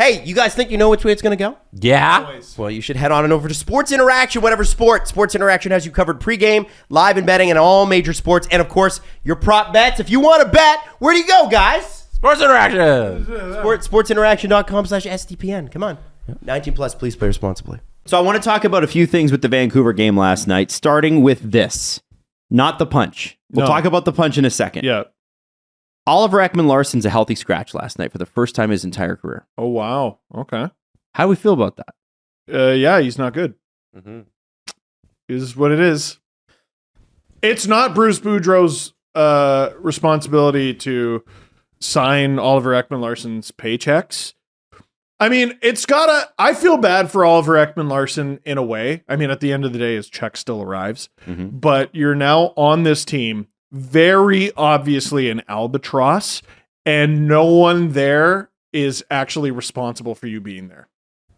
Hey, you guys think you know which way it's going to go? Yeah. Well, you should head on and over to Sports Interaction, whatever sport. Sports Interaction has you covered pregame, live and betting, and all major sports. And, of course, your prop bets. If you want to bet, where do you go, guys? Sports Interaction. Sportsinteraction.com/SDPN. Come on. 19 plus, please play responsibly. So I want to talk about a few things with the Vancouver game last night, starting with this. Not the punch. We'll talk about the punch in a second. Yeah. Oliver Ekman-Larsson's a healthy scratch last night for the first time in his entire career. Oh, wow. Okay. How do we feel about that? Yeah, he's not good. Mm-hmm. Is what it is. It's not Bruce Boudreau's responsibility to sign Oliver Ekman-Larsson's paychecks. I mean, I feel bad for Oliver Ekman-Larsson in a way. I mean, at the end of the day, his check still arrives. Mm-hmm. But you're now on this team, very obviously an albatross, and no one there is actually responsible for you being there,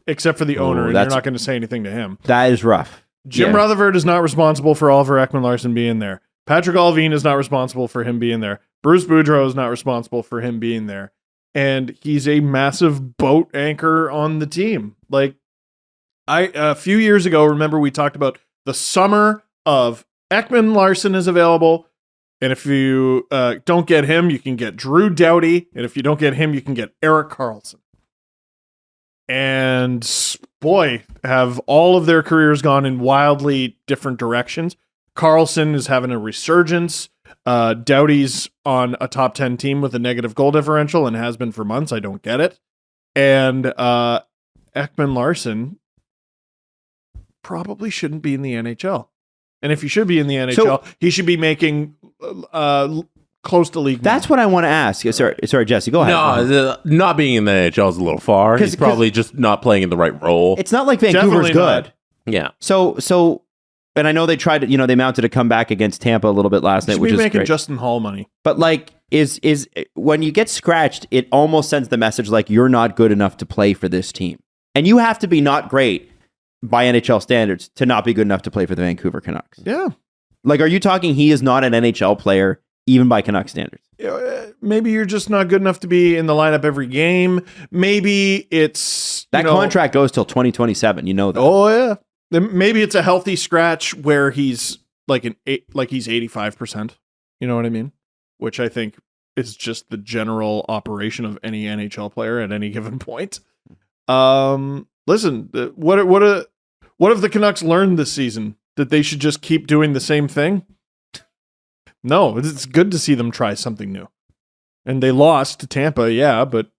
except for the owner, and you're not going to say anything to him. That is rough. Jim Rutherford is not responsible for Oliver Ekman-Larsson being there. Patrick Allvin is not responsible for him being there. Bruce Boudreau is not responsible for him being there. And he's a massive boat anchor on the team. Like, a few years ago, remember we talked about the summer of Ekman-Larsson is available. And if you don't get him, you can get Drew Doughty. And if you don't get him, you can get Erik Karlsson. And boy, have all of their careers gone in wildly different directions. Karlsson is having a resurgence. Doughty's on a top 10 team with a negative goal differential and has been for months. I don't get it. And Ekman-Larsson probably shouldn't be in the NHL. And if he should be in the NHL, he should be making close to league. That's what I want to ask. Sorry, Jesse, go ahead. No, not being in the NHL is a little far. He's probably just not playing in the right role. It's not like Vancouver's good. Yeah. So, and I know they tried to, they mounted a comeback against Tampa a little bit last night, which is making great. Justin Hall money. But like, is when you get scratched, it almost sends the message like you're not good enough to play for this team, and you have to be not great by NHL standards to not be good enough to play for the Vancouver Canucks. Yeah. Like, are you talking he is not an NHL player even by Canucks standards? Maybe you're just not good enough to be in the lineup every game. Maybe it's that contract goes till 2027. You know that. Oh yeah. Maybe it's a healthy scratch where he's like he's 85%. You know what I mean? Which I think is just the general operation of any NHL player at any given point. Listen, what have the Canucks learned this season? That they should just keep doing the same thing? No, it's good to see them try something new. And they lost to Tampa, yeah, but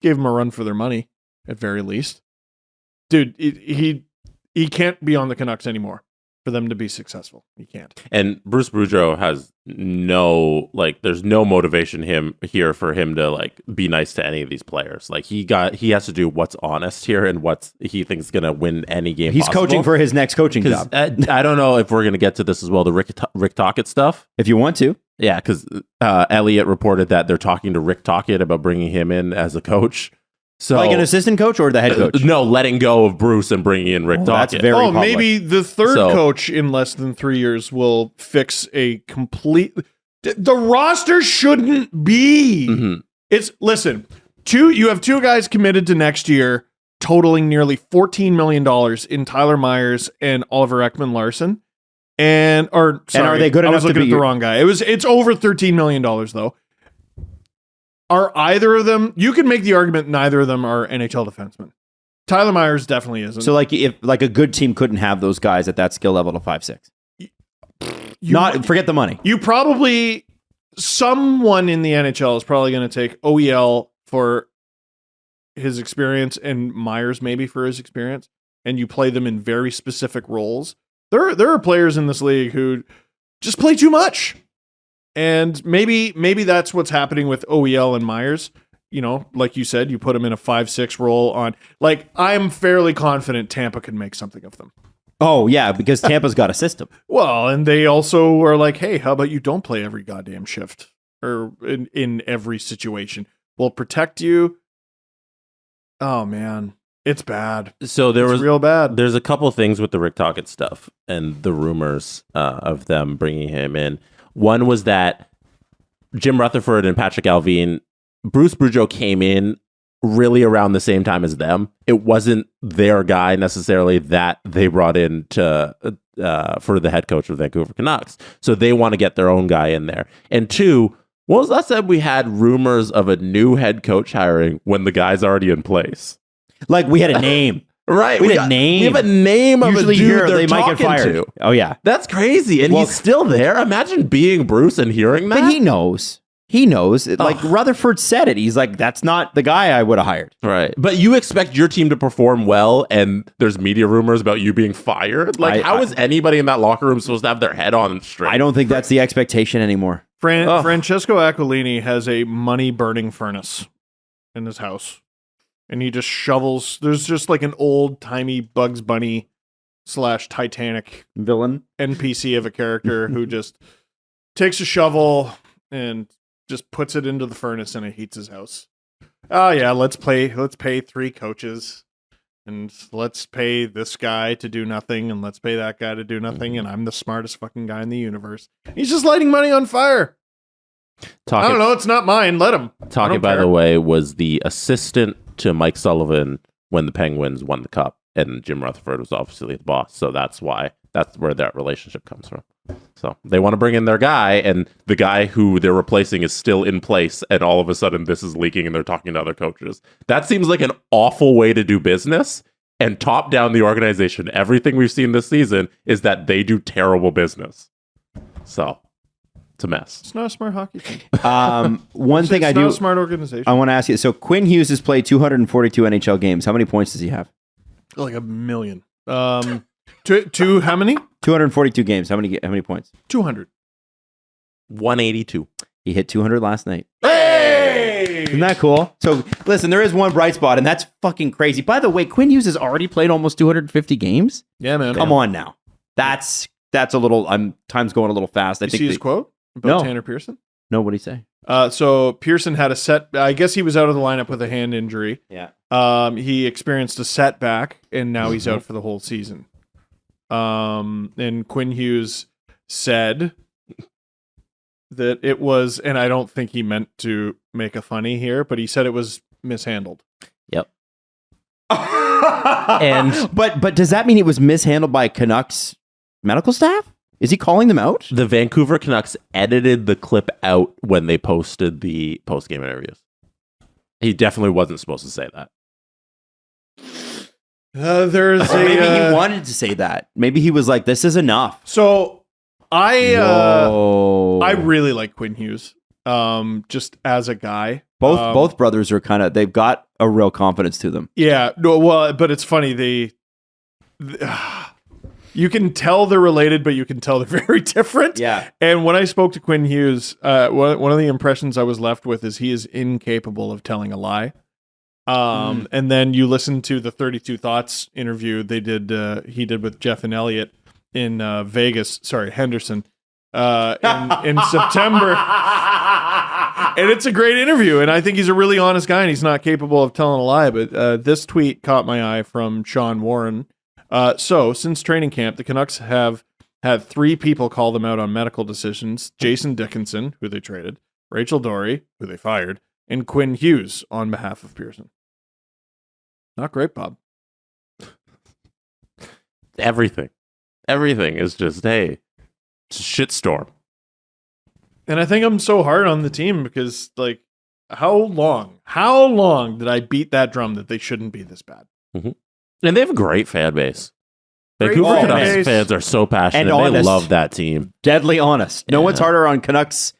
gave them a run for their money at very least. Dude, he can't be on the Canucks anymore for them to be successful. He can't. And Bruce Boudreau has there's no motivation here for him to be nice to any of these players. Like he has to do what's honest here and what he thinks is going to win any game. He's coaching for his next coaching job. I don't know if we're going to get to this as well, the Rick Tocchet stuff. If you want to. Yeah, because Elliott reported that they're talking to Rick Tocchet about bringing him in as a coach. So, like an assistant coach or the head coach? No, letting go of Bruce and bringing in Rick Tocchet. That's very public. Maybe the third coach in less than 3 years will fix a complete... The roster shouldn't be... Mm-hmm. Listen, you have two guys committed to next year, totaling nearly $14 million in Tyler Myers and Oliver Ekman-Larsson. And are they good enough to be... I was looking at the wrong guy. It's over $13 million, though. Are either of them... You can make the argument neither of them are NHL defensemen. Tyler Myers definitely isn't. So, if a good team couldn't have those guys at that skill level to 5'6". Forget the money. You probably... Someone in the NHL is probably going to take OEL for his experience and Myers maybe for his experience, and you play them in very specific roles. There are players in this league who just play too much. And maybe that's what's happening with OEL and Myers. Like you said, you put them in a 5'6" role on. I'm fairly confident Tampa can make something of them. Oh, yeah, because Tampa's got a system. Well, and they also are like, hey, how about you don't play every goddamn shift or in every situation? We'll protect you. Oh, man. It's bad. So it's real bad. There's a couple of things with the Rick Tocchet stuff and the rumors of them bringing him in. One was that Jim Rutherford and Patrick Allvin, Bruce Boudreau came in really around the same time as them. It wasn't their guy necessarily that they brought in to for the head coach of the Vancouver Canucks. So they want to get their own guy in there. And two, when was the last time we had rumors of a new head coach hiring when the guy's already in place? Like we had a name. Right. We have a name. We have a name Usually of a dude here, they're they might get talking fired. to. Oh, yeah. That's crazy. And he's still there. Imagine being Bruce and hearing that. But he knows. He knows. Like Rutherford said it. He's like, that's not the guy I would have hired. Right. But you expect your team to perform well and there's media rumors about you being fired? Like, how is anybody in that locker room supposed to have their head on straight? I don't think that's the expectation anymore. Francesco Aquilini has a money-burning furnace in his house. And he just shovels. There's just like an old-timey Bugs Bunny / Titanic villain NPC of a character who just takes a shovel and just puts it into the furnace and it heats his house. Oh yeah, let's pay 3 coaches and let's pay this guy to do nothing and let's pay that guy to do nothing and I'm the smartest fucking guy in the universe. He's just lighting money on fire. I don't know, it's not mine. Let him. Talking, by the way, was the assistant to Mike Sullivan when the Penguins won the cup, and Jim Rutherford was obviously the boss. So that's where that relationship comes from. So they want to bring in their guy, and the guy who they're replacing is still in place, and all of a sudden this is leaking and they're talking to other coaches. That seems like an awful way to do business. And top down the organization, everything we've seen this season is that they do terrible business. So it's a mess. It's not a smart hockey team. One thing it's not a smart organization. I want to ask you. So Quinn Hughes has played 242 NHL games. How many points does he have? Like 1 million. Two how many? 242 games. How many points? 200. 182. He hit 200 last night. Hey! Isn't that cool? So listen, there is one bright spot, and that's fucking crazy. By the way, Quinn Hughes has already played almost 250 games. Yeah, man. Come on now. That's a little. Time's going a little fast. I think see his quote about No. Tanner Pearson? No, what did he say? So Pearson had a set. I guess he was out of the lineup with a hand injury. Yeah. He experienced a setback, and now he's out for the whole season. And Quinn Hughes said that it was, and I don't think he meant to make a funny here, but he said it was mishandled. Yep. And but does that mean it was mishandled by Canucks medical staff? Is he calling them out? the Vancouver Canucks edited the clip out when they posted the post-game interviews. He definitely wasn't supposed to say that. There's a Maybe he wanted to say that. Maybe he was like, "This is enough." So I Whoa. really like Quinn Hughes. Just as a guy. Both brothers are they've got a real confidence to them. Yeah, no, well, but it's funny. You can tell they're related, but you can tell they're very different. Yeah. And when I spoke to Quinn Hughes, one of the impressions I was left with is he is incapable of telling a lie. And then you listen to the 32 Thoughts interview he did with Jeff and Elliott in Henderson, in September. And it's a great interview, and I think he's a really honest guy, and he's not capable of telling a lie. But this tweet caught my eye from Sean Warren. So, since training camp, the Canucks have had 3 people call them out on medical decisions. Jason Dickinson, who they traded, Rachel Dory, who they fired, and Quinn Hughes on behalf of Pearson. Not great, Bob. Everything is just, hey, it's a shitstorm. And I think I'm so hard on the team because, like, how long did I beat that drum that they shouldn't be this bad? Mm-hmm. And they have a great fan base. Great Vancouver fan Canucks base. fans are so passionate. And They honest. love that team. Deadly honest. No Yeah. one's harder on the Canucks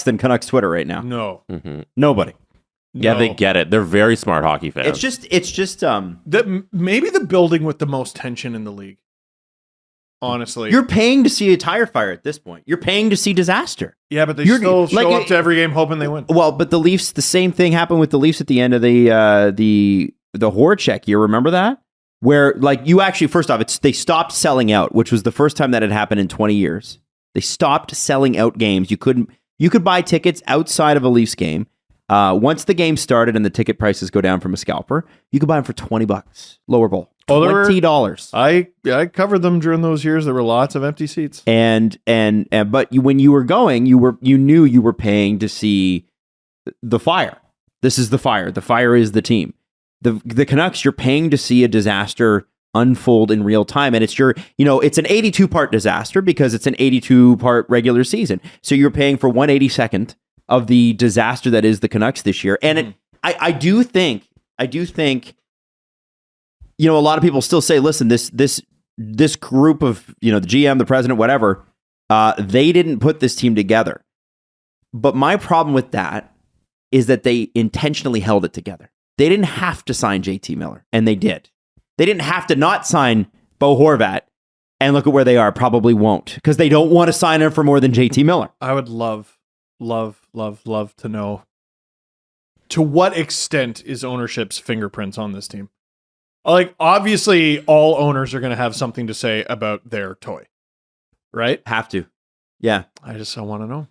than Canucks Twitter right now. No. Mm-hmm. Nobody. Yeah, No. they get it. They're very smart hockey fans. It's just Maybe the building with the most tension in the league. Honestly. you're paying to see a tire fire at this point. You're paying to see disaster. Yeah, but they you're- still like, show up to every game hoping they win. Well, but the Leafs, the same thing happened with the Leafs at the end of the Horacek year. Remember that? Where, like, you actually, first off, they stopped selling out, which was the first time that had happened in 20 years. They stopped selling out games. You could buy tickets outside of a Leafs game. Once the game started and the ticket prices go down from a scalper, you could buy them for $20, lower bowl. Oh, there were- $20. I covered them during those years. There were lots of empty seats. But when you were going, you knew you were paying to see the fire. This is the fire. The fire is the team. The Canucks, you're paying to see a disaster unfold in real time. And it's it's an 82-part disaster because it's an 82-part regular season. So you're paying for 1/82nd of the disaster that is the Canucks this year. And I do think, a lot of people still say, listen, this group of, the GM, the president, whatever, they didn't put this team together. But my problem with that is that they intentionally held it together. They didn't have to sign JT Miller, and they did. They didn't have to not sign Bo Horvat, and look at where they are. Probably won't, because they don't want to sign him for more than JT Miller. I would love to know, to what extent is ownership's fingerprints on this team? Like, obviously, all owners are going to have something to say about their toy, right? Have to. Yeah. I want to know.